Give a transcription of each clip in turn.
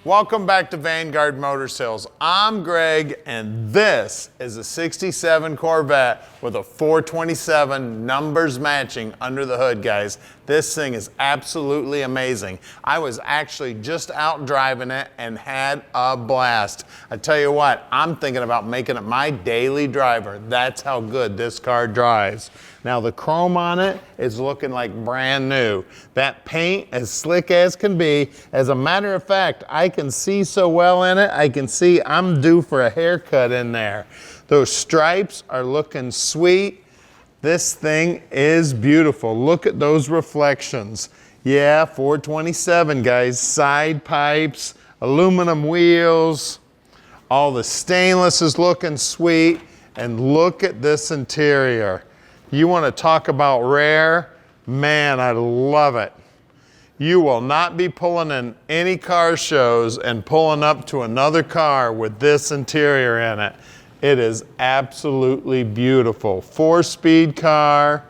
Welcome back to Vanguard Motor Sales. I'm Greg, and this is a 67 Corvette with a 427 numbers matching under the hood, guys. This thing is absolutely amazing. I was actually just out driving it and had a blast. I tell you what, I'm thinking about making it my daily driver. That's how good this car drives. Now the chrome on it is looking like brand new. That paint as slick as can be. As a matter of fact, I can see so well in it, I can see I'm due for a haircut in there. Those stripes are looking sweet. This thing is beautiful. Look at those reflections. Yeah, 427 guys, side pipes, aluminum wheels, all the stainless is looking sweet, and look at this interior. You want to talk about rare? Man, I love it. You will not be pulling in any car shows and pulling up to another car with this interior in it. It is absolutely beautiful. 4-speed car.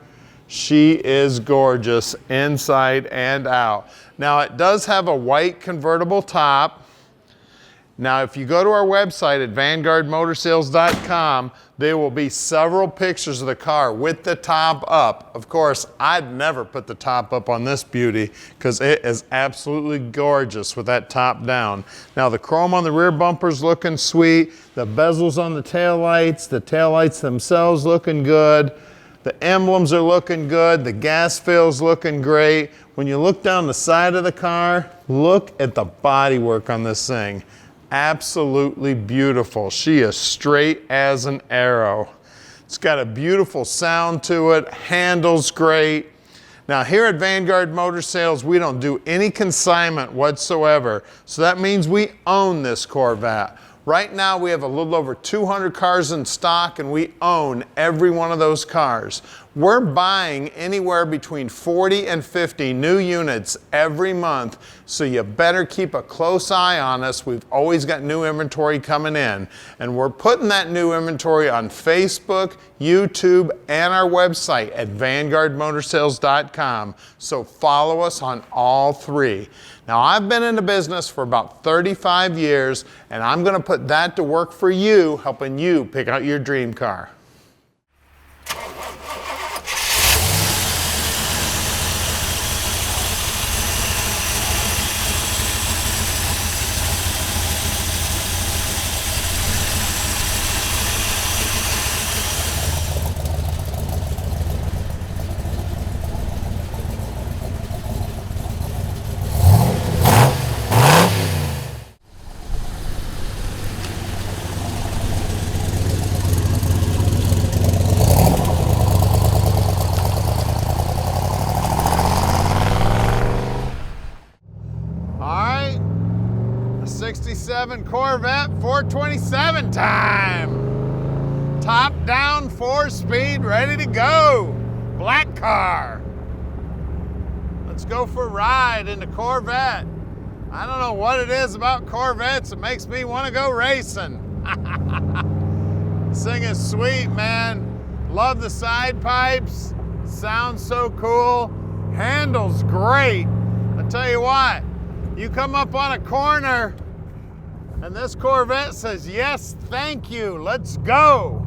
She is gorgeous inside and out. Now it does have a white convertible top. Now if you go to our website at vanguardmotorsales.com, there will be several pictures of the car with the top up. Of course, I'd never put the top up on this beauty because it is absolutely gorgeous with that top down. Now the chrome on the rear bumper's looking sweet. The bezels on the taillights themselves looking good. The emblems are looking good. The gas fill's looking great. When you look down the side of the car, look at the bodywork on this thing. Absolutely beautiful. She is straight as an arrow. It's got a beautiful sound to it, handles great. Now here at Vanguard Motor Sales, we don't do any consignment whatsoever. So that means we own this Corvette. Right now we have a little over 200 cars in stock and we own every one of those cars. We're buying anywhere between 40 and 50 new units every month, so you better keep a close eye on us. We've always got new inventory coming in, and we're putting that new inventory on Facebook, YouTube, and our website at vanguardmotorsales.com, so follow us on all three. Now I've been in the business for about 35 years, and I'm going to put that to work for you, helping you pick out your dream car. Corvette 427 time. Top down, 4-speed, ready to go. Black car. Let's go for a ride in the Corvette. I don't know what it is about Corvettes. It makes me want to go racing. This thing is sweet, man. Love the side pipes. Sounds so cool. Handles great. I tell you what, you come up on a corner and this Corvette says, yes, thank you, let's go.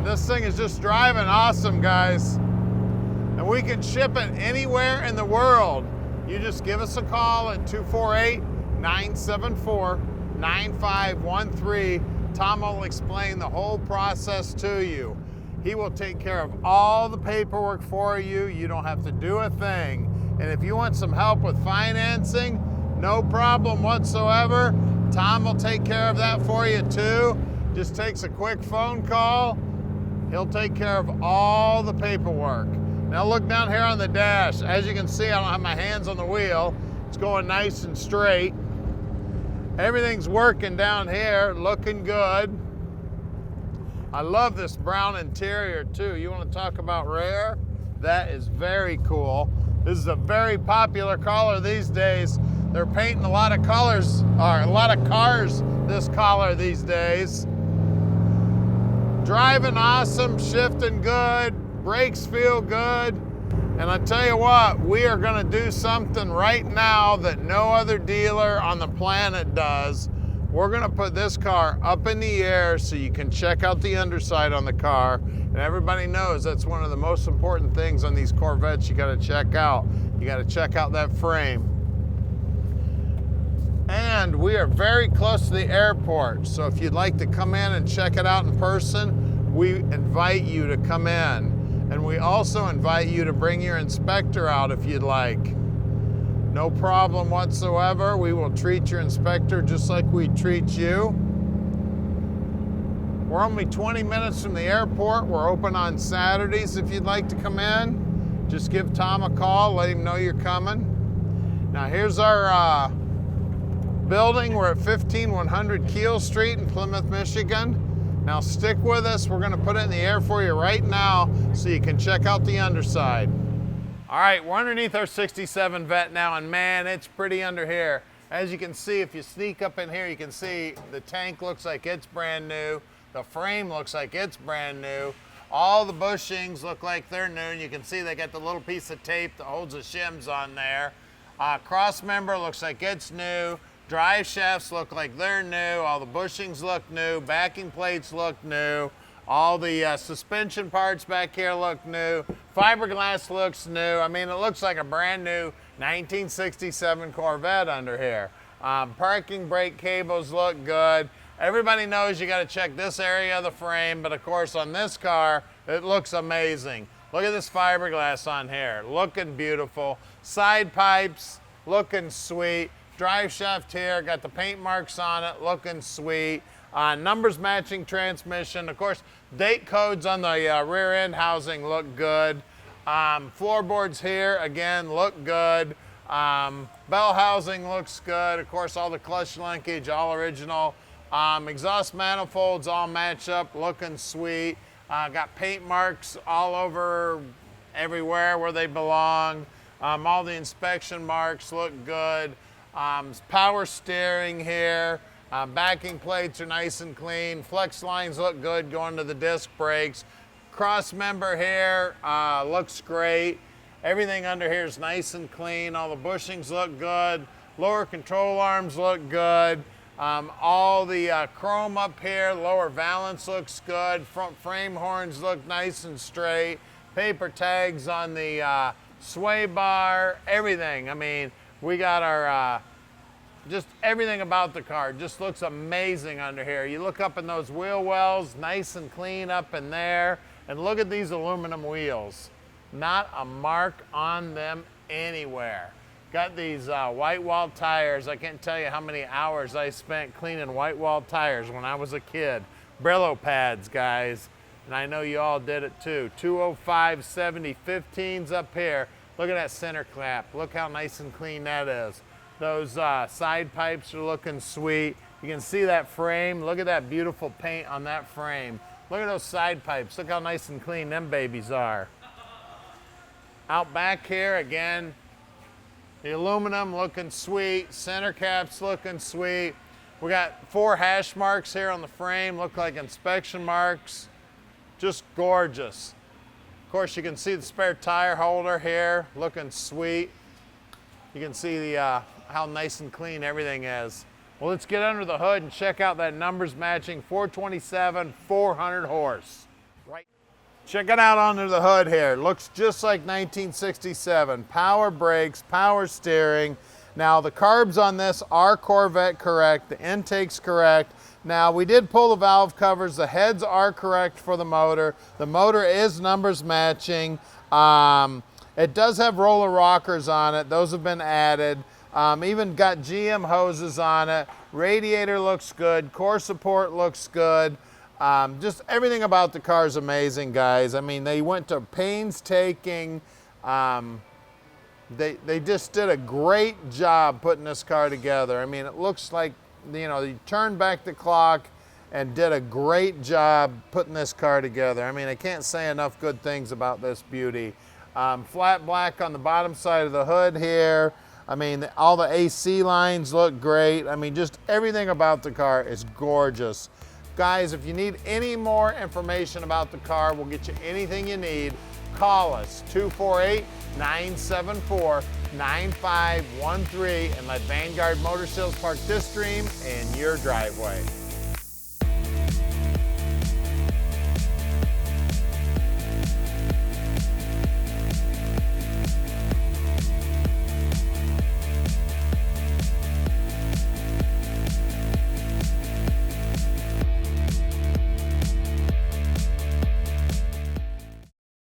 This thing is just driving awesome, guys. And we can ship it anywhere in the world. You just give us a call at 248-974-9513. Tom will explain the whole process to you. He will take care of all the paperwork for you. You don't have to do a thing. And if you want some help with financing, no problem whatsoever. Tom will take care of that for you too. Just takes a quick phone call. He'll take care of all the paperwork. Now look down here on the dash. As you can see, I don't have my hands on the wheel. It's going nice and straight. Everything's working down here, looking good. I love this brown interior too. You want to talk about rare? That is very cool. This is a very popular color these days. They're painting a lot of colors, or a lot of cars this color these days. Driving awesome, shifting good, brakes feel good. And I tell you what, we are gonna do something right now that no other dealer on the planet does. We're gonna put this car up in the air so you can check out the underside on the car. And everybody knows that's one of the most important things on these Corvettes you gotta check out. You gotta check out that frame. And we are very close to the airport. So if you'd like to come in and check it out in person, we invite you to come in. And we also invite you to bring your inspector out if you'd like. No problem whatsoever. We will treat your inspector just like we treat you. We're only 20 minutes from the airport. We're open on Saturdays if you'd like to come in. Just give Tom a call, let him know you're coming. Now here's our building. We're at 15100 Keel Street in Plymouth, Michigan. Now stick with us. We're gonna put it in the air for you right now so you can check out the underside. All right, we're underneath our 67 Vet now, and man, it's pretty under here. As you can see, if you sneak up in here, you can see the tank looks like it's brand new. The frame looks like it's brand new. All the bushings look like they're new, and you can see they got the little piece of tape that holds the shims on there. Cross member looks like it's new. Drive shafts look like they're new. All the bushings look new. Backing plates look new. All the suspension parts back here look new. Fiberglass looks new. I mean, it looks like a brand new 1967 Corvette under here. Parking brake cables look good. Everybody knows you got to check this area of the frame, but of course on this car, it looks amazing. Look at this fiberglass on here, looking beautiful. Side pipes, looking sweet. Drive shaft here, got the paint marks on it, looking sweet. Numbers matching transmission. Of course, date codes on the rear end housing look good. Floorboards here, again, look good. Bell housing looks good. Of course, all the clutch linkage, all original. Exhaust manifolds all match up, looking sweet. Got paint marks all over everywhere where they belong. All the inspection marks look good. Power steering here. Backing plates are nice and clean. Flex lines look good going to the disc brakes. Cross member here looks great. Everything under here is nice and clean. All the bushings look good. Lower control arms look good. All the chrome up here, lower valance looks good. Front frame horns look nice and straight. Paper tags on the sway bar, everything. I mean, we got our, just everything about the car just looks amazing under here. You look up in those wheel wells, nice and clean up in there. And look at these aluminum wheels. Not a mark on them anywhere. Got these white wall tires. I can't tell you how many hours I spent cleaning white wall tires when I was a kid. Brillo pads, guys. And I know you all did it too. 205 70 15s up here. Look at that center clap. Look how nice and clean that is. Those side pipes are looking sweet. You can see that frame. Look at that beautiful paint on that frame. Look at those side pipes. Look how nice and clean them babies are. Out back here, again, the aluminum looking sweet. Center caps looking sweet. We got 4 hash marks here on the frame. Look like inspection marks. Just gorgeous. Of course, you can see the spare tire holder here, looking sweet. You can see the how nice and clean everything is. Well, let's get under the hood and check out that numbers matching 427 400 horse. Right. Check it out under the hood here. Looks just like 1967. Power brakes, power steering. Now the carbs on this are Corvette correct. The intake's correct. Now we did pull the valve covers. The heads are correct for the motor. The motor is numbers matching. It does have roller rockers on it. Those have been added. Even got GM hoses on it. Radiator looks good. Core support looks good. Just everything about the car is amazing, guys. I mean, they went to painstaking. They just did a great job putting this car together. I mean, it looks like, you know, you turned back the clock and did a great job putting this car together. I mean, I can't say enough good things about this beauty. Flat black on the bottom side of the hood here. I mean, all the AC lines look great. I mean, just everything about the car is gorgeous. Guys, if you need any more information about the car, we'll get you anything you need. call us 248-974-9513 and let Vanguard Motor Sales park this dream in your driveway.